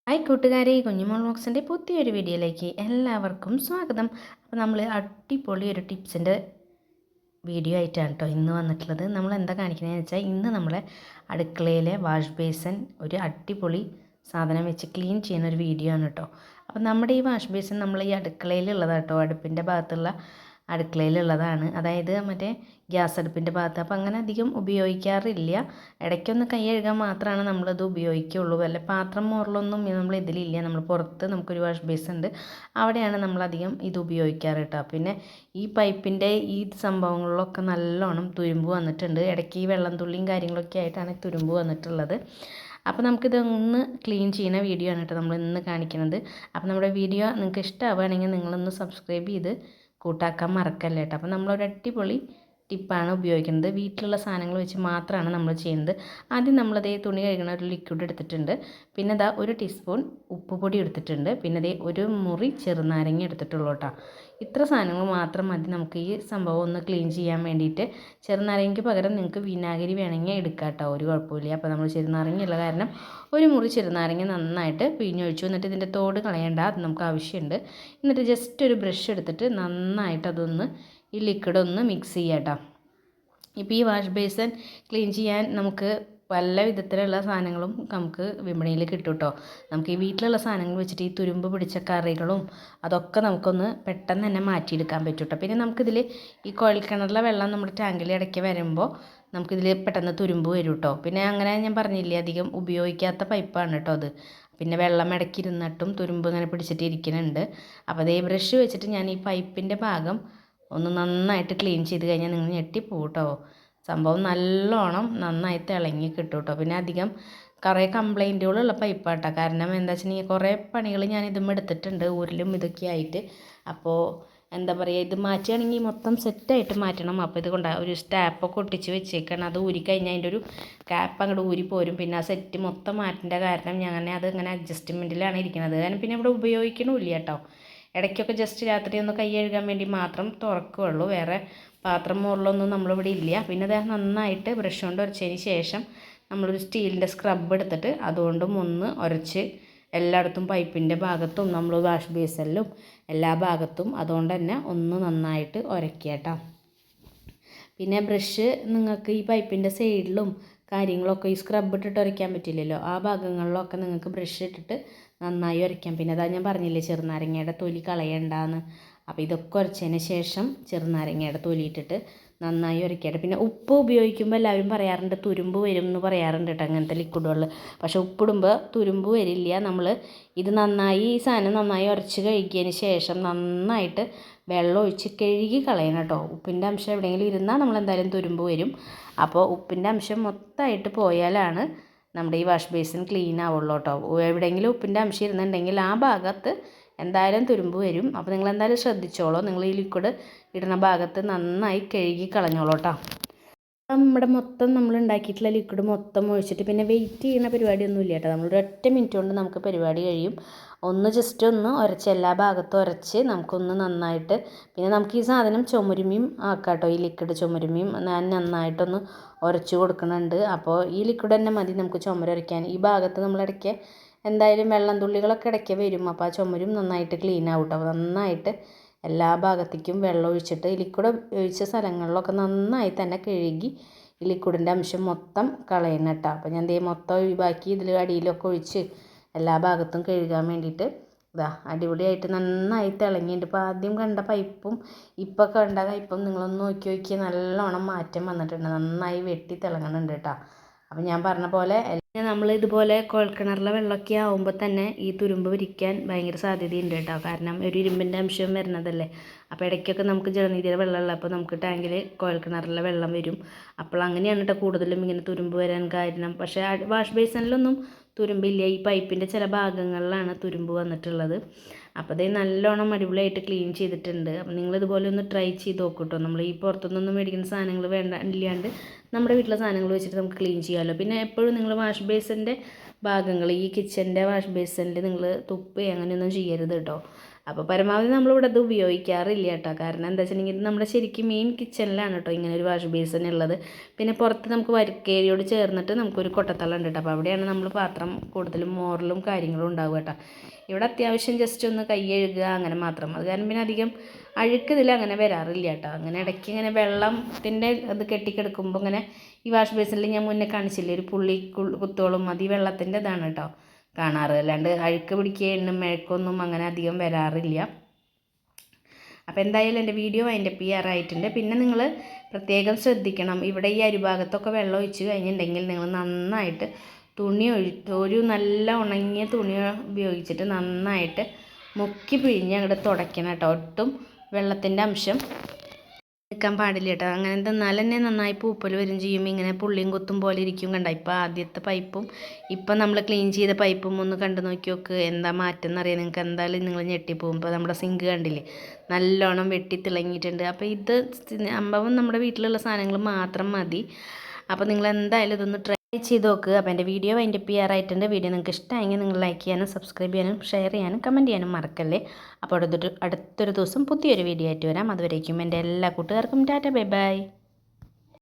Hi കൂട്ടുകാരെ, കുഞ്ഞുമോൾ ബോക്സിൻ്റെ പുതിയൊരു വീഡിയോയിലേക്ക് എല്ലാവർക്കും സ്വാഗതം. അപ്പോൾ നമ്മൾ അടിപൊളി ഒരു ടിപ്സിൻ്റെ വീഡിയോ ആയിട്ടാണ് കേട്ടോ ഇന്ന് വന്നിട്ടുള്ളത്. നമ്മൾ എന്താ കാണിക്കുന്നതെന്ന് വെച്ചാൽ ഇന്ന് നമ്മളെ അടുക്കളയിലെ വാഷ് ബേസിൻ ഒരു അടിപൊളി സാധനം വെച്ച് ക്ലീൻ ചെയ്യുന്ന ഒരു വീഡിയോ ആണ് കേട്ടോ. അപ്പോൾ നമ്മുടെ ഈ വാഷ് ബേസിൻ നമ്മൾ ഈ അടുക്കളയിലുള്ളതാണ് കേട്ടോ, അടുപ്പിൻ്റെ ഭാഗത്തുള്ള അടുക്കളയിലുള്ളതാണ്. അതായത് മറ്റേ ഗ്യാസ് അടുപ്പിൻ്റെ ഭാഗത്ത്. അപ്പോൾ അങ്ങനെ അധികം ഉപയോഗിക്കാറില്ല. ഇടയ്ക്കൊന്ന് കൈ കഴുകാൻ മാത്രമാണ് നമ്മളത് ഉപയോഗിക്കുകയുള്ളൂ. വല്ല പാത്രം മോറലൊന്നും നമ്മൾ ഇതിലില്ല. നമ്മൾ പുറത്ത് നമുക്കൊരു വാഷ് ബേസ് ഉണ്ട്, അവിടെയാണ് നമ്മളധികം ഇത് ഉപയോഗിക്കാറ് കേട്ടോ. പിന്നെ ഈ പൈപ്പിൻ്റെ ഈ സംഭവങ്ങളിലൊക്കെ നല്ലോണം തുരുമ്പ് വന്നിട്ടുണ്ട്. ഇടയ്ക്ക് ഈ വെള്ളം തുള്ളിയും കാര്യങ്ങളൊക്കെ ആയിട്ടാണ് തുരുമ്പ് വന്നിട്ടുള്ളത്. അപ്പോൾ നമുക്കിതൊന്ന് ക്ലീൻ ചെയ്യുന്ന വീഡിയോ ആണ് കേട്ടോ നമ്മൾ ഇന്ന് കാണിക്കുന്നത്. അപ്പോൾ നമ്മുടെ വീഡിയോ നിങ്ങൾക്ക് ഇഷ്ടമാവുകയാണെങ്കിൽ നിങ്ങളൊന്ന് സബ്സ്ക്രൈബ് ചെയ്ത് കൂട്ടാക്കാൻ മറക്കല്ലേ കേട്ടോ. അപ്പോൾ നമ്മളൊരു അടിപൊളി ടിപ്പാണ് ഉപയോഗിക്കുന്നത്. വീട്ടിലുള്ള സാധനങ്ങൾ വെച്ച് മാത്രമാണ് നമ്മൾ ചെയ്യുന്നത്. ആദ്യം നമ്മളതേ തുണി കഴുകുന്ന ഒരു ലിക്വിഡ് എടുത്തിട്ടുണ്ട്. പിന്നെ ഇതാ 1 ടീസ്പൂൺ ഉപ്പുപൊടി എടുത്തിട്ടുണ്ട്. പിന്നെ അതേ 1 മുറി ചെറുനാരങ്ങ എടുത്തിട്ടുള്ളൂ കേട്ടോ. ഇത്ര സാധനങ്ങൾ മാത്രം മതി നമുക്ക് ഈ സംഭവം ഒന്ന് ക്ലീൻ ചെയ്യാൻ വേണ്ടിയിട്ട്. ചെറുനാരങ്ങയ്ക്ക് പകരം നിങ്ങൾക്ക് വിനാഗിരി വേണമെങ്കിൽ എടുക്കാം കേട്ടോ, ഒരു കുഴപ്പമില്ല. അപ്പോൾ നമ്മൾ ചെറുനാരങ്ങയുള്ള കാരണം 1 മുറി ചെറുനാരങ്ങ നന്നായിട്ട് പിഴിഞ്ഞൊഴിച്ചു. എന്നിട്ട് ഇതിൻ്റെ തോട് കളയേണ്ട, അത് നമുക്ക് ആവശ്യമുണ്ട്. എന്നിട്ട് ജസ്റ്റ് ഒരു ബ്രഷ് എടുത്തിട്ട് നന്നായിട്ട് അതൊന്ന് ഈ ലിക്വിഡ് ഒന്ന് മിക്സ് ചെയ്യാം കേട്ടോ. ഇപ്പോൾ ഈ വാഷ് ബേസിൻ ക്ലീൻ ചെയ്യാൻ നമുക്ക് പല വിധത്തിലുള്ള സാധനങ്ങളും നമുക്ക് വിപണിയിൽ കിട്ടും കേട്ടോ. നമുക്ക് ഈ വീട്ടിലുള്ള സാധനങ്ങൾ വെച്ചിട്ട് ഈ തുരുമ്പ് പിടിച്ച കറികളും അതൊക്കെ നമുക്കൊന്ന് പെട്ടെന്ന് തന്നെ മാറ്റിയെടുക്കാൻ പറ്റും കേട്ടോ. പിന്നെ നമുക്കിതിൽ ഈ കുഴൽക്കിണറിലെ വെള്ളം നമ്മുടെ ടാങ്കിൽ ഇടയ്ക്ക് വരുമ്പോൾ നമുക്കിതിൽ പെട്ടെന്ന് തുരുമ്പ് വരും കേട്ടോ. പിന്നെ അങ്ങനെ ഞാൻ പറഞ്ഞില്ലേ, അധികം ഉപയോഗിക്കാത്ത പൈപ്പാണ് കേട്ടോ അത്. പിന്നെ വെള്ളം ഇടയ്ക്ക് ഇരുന്നിട്ടും തുരുമ്പ് ഇങ്ങനെ പിടിച്ചിട്ട് ഇരിക്കുന്നുണ്ട്. അപ്പോൾ അതേ ബ്രഷ് വെച്ചിട്ട് ഞാൻ ഈ പൈപ്പിൻ്റെ ഭാഗം ഒന്ന് നന്നായിട്ട് ക്ലീൻ ചെയ്ത് കഴിഞ്ഞാൽ നിങ്ങൾ ഞെട്ടിപ്പോവും കേട്ടോ. സംഭവം നല്ലോണം നന്നായി തിളങ്ങി കിട്ടും കേട്ടോ. പിന്നെ അധികം കുറേ കംപ്ലൈൻറ്റുകളുള്ള പൈപ്പാട്ടോ. കാരണം എന്താ വെച്ചിട്ടുണ്ടെങ്കിൽ കുറേ പണികൾ ഞാൻ ഇതും എടുത്തിട്ടുണ്ട്, ഊരിലും ഇതൊക്കെ ആയിട്ട്. അപ്പോൾ എന്താ പറയുക, ഇത് മാറ്റുകയാണെങ്കിൽ മൊത്തം സെറ്റായിട്ട് മാറ്റണം. അപ്പോൾ ഇത് കൊണ്ട് ഒരു സ്റ്റാപ്പൊക്കെ ഒട്ടിച്ച് വെച്ചേക്കണം. അത് ഊരിക്കഴിഞ്ഞാൽ അതിൻ്റെ ഒരു ക്യാപ്പ് അങ്ങോട്ട് ഊരി പോരും. പിന്നെ ആ സെറ്റ് മൊത്തം മാറ്റേണ്ട കാരണം ഞാൻ അത് ഇങ്ങനെ അഡ്ജസ്റ്റ്മെൻറ്റിലാണ് ഇരിക്കുന്നത്. കാരണം പിന്നെ ഇവിടെ ഉപയോഗിക്കണമില്ല കേട്ടോ. ഇടയ്ക്കൊക്കെ ജസ്റ്റ് രാത്രി ഒന്ന് കൈ കഴുകാൻ വേണ്ടി മാത്രം തുറക്കുകയുള്ളൂ. വേറെ പാത്രം മുകളിലൊന്നും നമ്മളിവിടെ ഇല്ല. പിന്നെ അത് നന്നായിട്ട് ബ്രഷ് കൊണ്ട് ഉരച്ചതിന് ശേഷം നമ്മളൊരു സ്റ്റീലിൻ്റെ സ്ക്രബ് എടുത്തിട്ട് അതുകൊണ്ടും ഒന്ന് ഉരച്ച് എല്ലായിടത്തും പൈപ്പിൻ്റെ ഭാഗത്തും നമ്മൾ വാഷ് ബേസിലും എല്ലാ ഭാഗത്തും അതുകൊണ്ട് തന്നെ ഒന്ന് നന്നായിട്ട് ഉരയ്ക്കുക കേട്ടോ. പിന്നെ ബ്രഷ് നിങ്ങൾക്ക് ഈ പൈപ്പിൻ്റെ സൈഡിലും കാര്യങ്ങളൊക്കെ ഈ സ്ക്രബ് ഇട്ടിട്ട് ഉരയ്ക്കാൻ പറ്റില്ലല്ലോ, ആ ഭാഗങ്ങളിലൊക്കെ നിങ്ങൾക്ക് ബ്രഷ് ഇട്ടിട്ട് നന്നായി ഉരയ്ക്കാം. പിന്നെ അതാ ഞാൻ പറഞ്ഞില്ലേ ചെറുനാരങ്ങയുടെ തൊലി കളയണ്ടാന്ന്. അപ്പോൾ ഇതൊക്കെ ഉരച്ചതിന് ശേഷം ചെറുനാരങ്ങയുടെ തൊലി ഇട്ടിട്ട് നന്നായി ഉരയ്ക്കട്ടെ. പിന്നെ ഉപ്പ് ഉപയോഗിക്കുമ്പോൾ എല്ലാവരും പറയാറുണ്ട് തുരുമ്പ് വരും എന്ന് പറയാറുണ്ട് കേട്ടോ അങ്ങനത്തെ ലിക്വിഡുകൾ. പക്ഷേ ഉപ്പിടുമ്പോൾ തുരുമ്പ് വരില്ല. നമ്മൾ ഇത് നന്നായി ഈ സാധനം നന്നായി ഉരച്ച് കഴുകിയതിന് ശേഷം നന്നായിട്ട് വെള്ളം ഒഴിച്ച് കഴുകി കളയണം കേട്ടോ. ഉപ്പിൻ്റെ അംശം എവിടെയെങ്കിലും ഇരുന്നാൽ നമ്മളെന്തായാലും തുരുമ്പ് വരും. അപ്പോൾ ഉപ്പിൻ്റെ അംശം മൊത്തമായിട്ട് പോയാലാണ് നമ്മുടെ ഈ വാഷ് ബേസിൻ ക്ലീൻ ആവുള്ളൂ കേട്ടോ. എവിടെയെങ്കിലും ഉപ്പിൻ്റെ അംശം ഇരുന്നുണ്ടെങ്കിൽ ആ ഭാഗത്ത് എന്തായാലും തുരുമ്പ് വരും. അപ്പോൾ നിങ്ങൾ എന്തായാലും ശ്രദ്ധിച്ചോളൂ, നിങ്ങൾ ഈ ലിക്വിഡ് ഇടുന്ന ഭാഗത്ത് നന്നായി കഴുകി കളഞ്ഞോളൂ കേട്ടോ. നമ്മുടെ മൊത്തം നമ്മൾ ഉണ്ടാക്കിയിട്ടുള്ള ലിക്വിഡ് മൊത്തം ഒഴിച്ചിട്ട് പിന്നെ വെയിറ്റ് ചെയ്യുന്ന പരിപാടിയൊന്നും ഇല്ല കേട്ടോ. നമ്മളൊരു 1 മിനിറ്റ് കൊണ്ട് നമുക്ക് പരിപാടി കഴിയും. ഒന്ന് ജസ്റ്റ് ഒന്ന് ഉരച്ച് എല്ലാ ഭാഗത്തും ഉരച്ച് നമുക്കൊന്ന് നന്നായിട്ട്, പിന്നെ നമുക്ക് ഈ സാധനം ചുമരുമയും ആക്കാം കേട്ടോ. ഈ ലിക്വിഡ് ചുമരുമയും ഞാൻ നന്നായിട്ടൊന്ന് ഉരച്ച് കൊടുക്കുന്നുണ്ട്. അപ്പോൾ ഈ ലിക്വിഡ് തന്നെ മതി നമുക്ക് ചുമരുരയ്ക്കാൻ. ഈ ഭാഗത്ത് നമ്മളിടയ്ക്ക് എന്തായാലും വെള്ളം തുള്ളികളൊക്കെ ഇടയ്ക്ക് വരും. അപ്പോൾ ആ ചുമരും നന്നായിട്ട് ക്ലീൻ ആവും കേട്ടോ. നന്നായിട്ട് എല്ലാ ഭാഗത്തേക്കും വെള്ളം ഒഴിച്ചിട്ട് ഈ ലിക്വിഡ് ഒഴിച്ച സ്ഥലങ്ങളിലൊക്കെ നന്നായി തന്നെ കഴുകി ഈ ലിക്വിഡിൻ്റെ അംശം മൊത്തം കളയണം കേട്ടോ. അപ്പോൾ ഞാൻ ദേ മൊത്തം ഒഴിവാക്കി ഇതിൽ അടിയിലൊക്കെ ഒഴിച്ച് എല്ലാ ഭാഗത്തും കഴുകാൻ വേണ്ടിയിട്ട് ഇതാ അടിപൊളിയായിട്ട് നന്നായി തിളങ്ങിയിട്ട്. ഇപ്പോൾ ആദ്യം കണ്ട പൈപ്പും ഇപ്പോൾ കണ്ട പൈപ്പും നിങ്ങളൊന്ന് നോക്കി നല്ലോണം മാറ്റം വന്നിട്ടുണ്ട്. നന്നായി വെട്ടി തിളങ്ങുന്നുണ്ട് കേട്ടോ. അപ്പം ഞാൻ പറഞ്ഞ പോലെ നമ്മൾ ഇതുപോലെ കുഴൽക്കിണറിലെ വെള്ളമൊക്കെ ആകുമ്പോൾ തന്നെ ഈ തുരുമ്പ് പിരിക്കാൻ ഭയങ്കര സാധ്യതയുണ്ട് കേട്ടോ. കാരണം ഒരു ഇരുമ്പിൻ്റെ അംശം വരുന്നതല്ലേ. അപ്പോൾ ഇടയ്ക്കൊക്കെ നമുക്ക് ജലനിധിയുടെ വെള്ളമുള്ള അപ്പോൾ നമുക്ക് ടാങ്കിൽ കുഴൽക്കിണറിലെ വെള്ളം വരും. അപ്പോൾ അങ്ങനെയാണ് കേട്ടോ കൂടുതലും ഇങ്ങനെ തുരുമ്പ് വരാൻ കാരണം. പക്ഷേ വാഷ് ബേസിനിലൊന്നും തുരുമ്പില്ല. ഈ പൈപ്പിൻ്റെ ചില ഭാഗങ്ങളിലാണ് തുരുമ്പ് വന്നിട്ടുള്ളത്. അപ്പോൾ അത് നല്ലോണം അടിപൊളിയായിട്ട് ക്ലീൻ ചെയ്തിട്ടുണ്ട്. അപ്പോൾ നിങ്ങളിതുപോലെ ഒന്ന് ട്രൈ ചെയ്ത് നോക്കൂ കേട്ടോ. നമ്മൾ ഈ പുറത്തുനിന്നൊന്നും മേടിക്കുന്ന സാധനങ്ങൾ ഇല്ലാണ്ട് നമ്മുടെ വീട്ടിലെ സാധനങ്ങൾ വെച്ചിട്ട് നമുക്ക് ക്ലീൻ ചെയ്യാമല്ലോ. പിന്നെ എപ്പോഴും നിങ്ങൾ വാഷ് ബേസിൻ്റെ ഭാഗങ്ങൾ ഈ കിച്ചൻ്റെ വാഷ് ബേസിനിൽ നിങ്ങൾ തുപ്പുകയോ അങ്ങനെയൊന്നും ചെയ്യരുത് കേട്ടോ. അപ്പോൾ പരമാവധി നമ്മളിവിടെ അത് ഉപയോഗിക്കാറില്ല കേട്ടോ. കാരണം എന്താ വെച്ചിട്ടുണ്ടെങ്കിൽ ഇത് നമ്മുടെ ശരിക്കും മെയിൻ കിച്ചണിലാണ് കേട്ടോ ഇങ്ങനെ ഒരു വാഷ് ബേസിൻ ഉള്ളത്. പിന്നെ പുറത്ത് നമുക്ക് വർക്കേരിയോട് ചേർന്നിട്ട് നമുക്കൊരു കൊട്ടത്തളം ഉണ്ട് കേട്ടോ. അപ്പോൾ അവിടെയാണ് നമ്മൾ പാത്രം കൂടുതലും മോറലും കാര്യങ്ങളും ഉണ്ടാവുക കേട്ടോ. ഇവിടെ അത്യാവശ്യം ജസ്റ്റ് ഒന്ന് കൈ കഴുകുക അങ്ങനെ മാത്രം. അത് കാരണം പിന്നെ അധികം അഴുക്ക് ഇതിൽ അങ്ങനെ വരാറില്ല കേട്ടോ. അങ്ങനെ ഇടയ്ക്ക് ഇങ്ങനെ വെള്ളത്തിൻ്റെ ഇത് കെട്ടിക്കിടക്കുമ്പോൾ ഇങ്ങനെ ഈ വാഷ് ബേസിനിൽ ഞാൻ മുന്നേ കാണിച്ചില്ലേ ഒരു പുള്ളി കുത്തോളും, അത് ഈ വെള്ളത്തിൻ്റെ ഇതാണ് കേട്ടോ കാണാറ്. അല്ലാണ്ട് അഴുക്ക് പിടിക്കുക എണ്ണും മെഴുക്കൊന്നും അങ്ങനെ അധികം വരാറില്ല. അപ്പോൾ എന്തായാലും എൻ്റെ വീഡിയോ വൈൻഡപ്പ് ചെയ്യാറായിട്ടുണ്ട്. പിന്നെ നിങ്ങൾ പ്രത്യേകം ശ്രദ്ധിക്കണം, ഇവിടെ ഈ അരിഭാഗത്തൊക്കെ വെള്ളം ഒഴിച്ച് കഴിഞ്ഞിട്ടുണ്ടെങ്കിൽ നിങ്ങൾ നന്നായിട്ട് ഒരു നല്ല ഉണങ്ങിയ തുണി ഉപയോഗിച്ചിട്ട് നന്നായിട്ട് മുക്കി പിഴിഞ്ഞ് അങ്ങോട്ട് തുടയ്ക്കണം കേട്ടോ. ഒട്ടും വെള്ളത്തിൻ്റെ അംശം നിൽക്കാൻ പാടില്ല കേട്ടോ. അങ്ങനെ എന്തെന്നാൽ തന്നെ നന്നായി പൂപ്പൽ വരും ചെയ്യും. ഇങ്ങനെ പുള്ളിയും കുത്തും പോലെ ഇരിക്കും. കണ്ട ഇപ്പോൾ ആദ്യത്തെ പൈപ്പും ഇപ്പം നമ്മൾ ക്ലീൻ ചെയ്ത പൈപ്പും ഒന്ന് കണ്ടു നോക്കി നോക്ക്, എന്താ മാറ്റം എന്നറിയാം നിങ്ങൾക്ക്. എന്തായാലും നിങ്ങൾ ഞെട്ടിപ്പോകും. ഇപ്പോൾ നമ്മുടെ സിങ്ക് കണ്ടില്ലേ നല്ലോണം വെട്ടി തിളങ്ങിയിട്ടുണ്ട്. അപ്പോൾ ഇത് സംഭവം നമ്മുടെ വീട്ടിലുള്ള സാധനങ്ങൾ മാത്രം മതി. അപ്പോൾ നിങ്ങൾ എന്തായാലും ഇതൊന്ന് ട്രൈ ചെയ്ത് നോക്കുക. അപ്പോൾ എൻ്റെ വീഡിയോ വൈൻഡപ്പ് ചെയ്യാറായിട്ടുണ്ട്. വീഡിയോ നിങ്ങൾക്ക് ഇഷ്ടമായെങ്കിൽ നിങ്ങൾ ലൈക്ക് ചെയ്യാനും സബ്സ്ക്രൈബ് ചെയ്യാനും ഷെയർ ചെയ്യാനും കമൻറ്റ് ചെയ്യാനും മറക്കല്ലേ. അപ്പോൾ അടുത്തൊരു ദിവസം പുതിയൊരു വീഡിയോ ആയിട്ട് വരാം. അതുവരേക്കും എൻ്റെ എല്ലാ കൂട്ടുകാർക്കും ടാറ്റ ബൈ ബൈ.